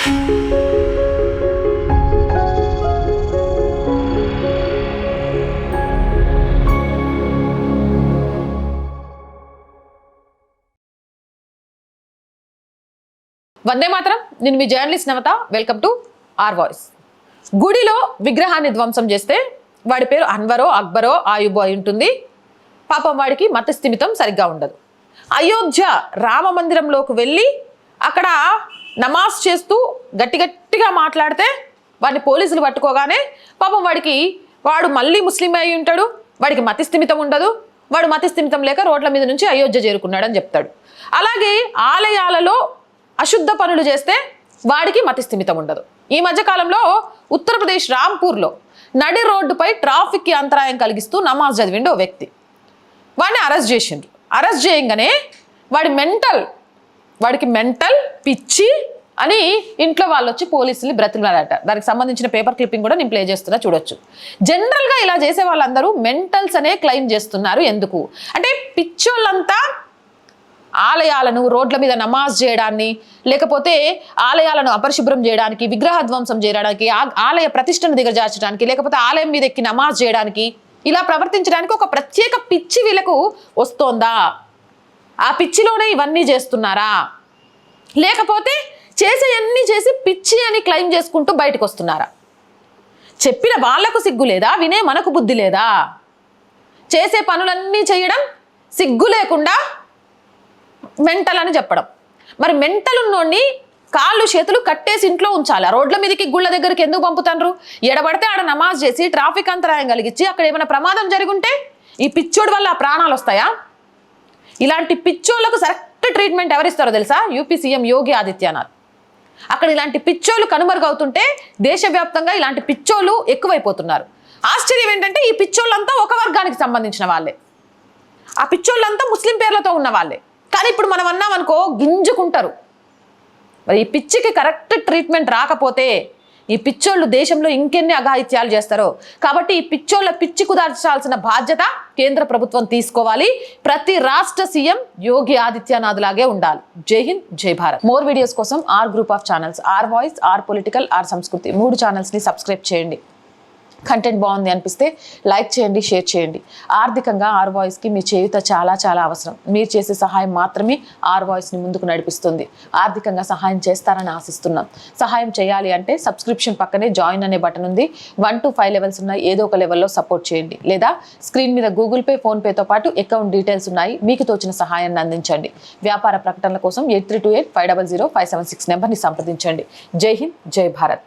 వందే మాత్రం. నేను మీ journalist Navatha. Welcome to R voice. గుడిలో విగ్రహాన్ని ధ్వంసం చేస్తే వాడి పేరు అన్వరో అక్బరో ఆయుబో అయి ఉంటుంది. పాపం వాడికి మతస్థిమితం సరిగ్గా ఉండదు. అయోధ్య రామ మందిరంలోకి వెళ్ళి అక్కడ నమాజ్ చేస్తూ గట్టిగా మాట్లాడితే వాడిని పోలీసులు పట్టుకోగానే పాపం వాడు మళ్ళీ ముస్లిం అయి ఉంటాడు. వాడికి మతిస్థిమితం ఉండదు. వాడు మతిస్థిమితం లేక రోడ్ల మీద నుంచి అయోధ్య చేరుకున్నాడని చెప్తాడు. అలాగే ఆలయాలలో అశుద్ధ పనులు చేస్తే వాడికి మతిస్థిమితం ఉండదు. ఈ మధ్యకాలంలో ఉత్తరప్రదేశ్ రాంపూర్లో నడి రోడ్డుపై ట్రాఫిక్కి అంతరాయం కలిగిస్తూ నమాజ్ చదివిండు ఓ వ్యక్తి. వాడిని అరెస్ట్ చేసిండ్రు. అరెస్ట్ చేయగానే వాడికి మెంటల్ పిచ్చి అని ఇంట్లో వాళ్ళు వచ్చి పోలీసులు బ్రతిమలాడట. దానికి సంబంధించిన పేపర్ క్లిప్పింగ్ కూడా నేను ప్లే చేస్తున్నా, చూడొచ్చు. జనరల్గా ఇలా చేసే వాళ్ళందరూ మెంటల్స్ అనే క్లెయిమ్ చేస్తున్నారు. ఎందుకు అంటే పిచ్చోళ్ళంతా ఆలయాలను రోడ్ల మీద నమాజ్ చేయడాన్ని, లేకపోతే ఆలయాలను అపరిశుభ్రం చేయడానికి, విగ్రహ ధ్వంసం చేయడానికి, ఆలయ ప్రతిష్టను దిగజార్చడానికి, లేకపోతే ఆలయం మీద ఎక్కి నమాజ్ చేయడానికి, ఇలా ప్రవర్తించడానికి ఒక ప్రత్యేక పిచ్చి వీళ్ళకు వస్తోందా? ఆ పిచ్చిలోనే ఇవన్నీ చేస్తున్నారా? లేకపోతే చేసేవన్నీ చేసి పిచ్చి అని క్లెయిమ్ చేసుకుంటూ బయటకు వస్తున్నారా? చెప్పిన వాళ్లకు సిగ్గు లేదా? వినే మనకు బుద్ధి లేదా? చేసే పనులన్నీ చేయడం సిగ్గు లేకుండా మెంటల్ అని చెప్పడం. మరి మెంటల్ ఉన్నోడిని కాళ్ళు చేతులు కట్టేసి ఇంట్లో ఉంచాలి. రోడ్ల మీదకి గుళ్ళ దగ్గరికి ఎందుకు పంపుతాండ్రు? ఎడబడితే ఆడ నమాజ్ చేసి ట్రాఫిక్ అంతరాయం కలిగించి అక్కడ ఏమైనా ప్రమాదం జరుగుంటే ఈ పిచ్చోడి వల్ల ప్రాణాలు వస్తాయా? ఇలాంటి పిచ్చోళ్లకు కరెక్ట్ ట్రీట్మెంట్ ఎవరిస్తారో తెలుసా? UP CM Yogi Adityanath. అక్కడ ఇలాంటి పిచ్చోళ్ళు కనుమరుగవుతుంటే దేశవ్యాప్తంగా ఇలాంటి పిచ్చోళ్ళు ఎక్కువైపోతున్నారు. ఆశ్చర్యం ఏంటంటే ఈ పిచ్చోళ్ళంతా ఒక వర్గానికి సంబంధించిన వాళ్ళే. ఆ పిచ్చోళ్ళంతా ముస్లిం పేర్లతో ఉన్న వాళ్ళే. కానీ ఇప్పుడు మనం అన్నామనుకో గింజుకుంటారు. మరి ఈ పిచ్చికి కరెక్ట్ ట్రీట్మెంట్ రాకపోతే ఈ పిచ్చోళ్ళు దేశంలో ఇంకెన్ని అఘాయిత్యాలు చేస్తారో. కాబట్టి ఈ పిచ్చోళ్ళ పిచ్చి కుదార్చాల్సిన బాధ్యత కేంద్ర ప్రభుత్వం తీసుకోవాలి. ప్రతి రాష్ట్ర సీఎం యోగి ఆదిత్యనాథ్ లాగే ఉండాలి. జై హింద్, జై భారత్. మోర్ వీడియోస్ కోసం our group of channels, our voice, our political, our Sanskriti 3 ఛానల్స్ని subscribe చేయండి. కంటెంట్ బాగుంది అనిపిస్తే లైక్ చేయండి, షేర్ చేయండి. ఆర్థికంగా ఆర్ వాయిస్కి మీ చేయుత చాలా చాలా అవసరం. మీరు చేసే సహాయం మాత్రమే ఆర్ వాయిస్ని ముందుకు నడిపిస్తుంది. ఆర్థికంగా సహాయం చేస్తారని ఆశిస్తున్నాం. సహాయం చేయాలి అంటే సబ్స్క్రిప్షన్ పక్కనే జాయిన్ అనే బటన్ ఉంది. 1 to 5 లెవెల్స్ ఉన్నాయి. ఏదో ఒక లెవెల్లో సపోర్ట్ చేయండి. లేదా స్క్రీన్ మీద గూగుల్ పే, ఫోన్పేతో పాటు అకౌంట్ డీటెయిల్స్ ఉన్నాయి. మీకు తోచిన సహాయాన్ని అందించండి. వ్యాపార ప్రకటనల కోసం 8328500576 నెంబర్ని సంప్రదించండి. జై హింద్, జై భారత్.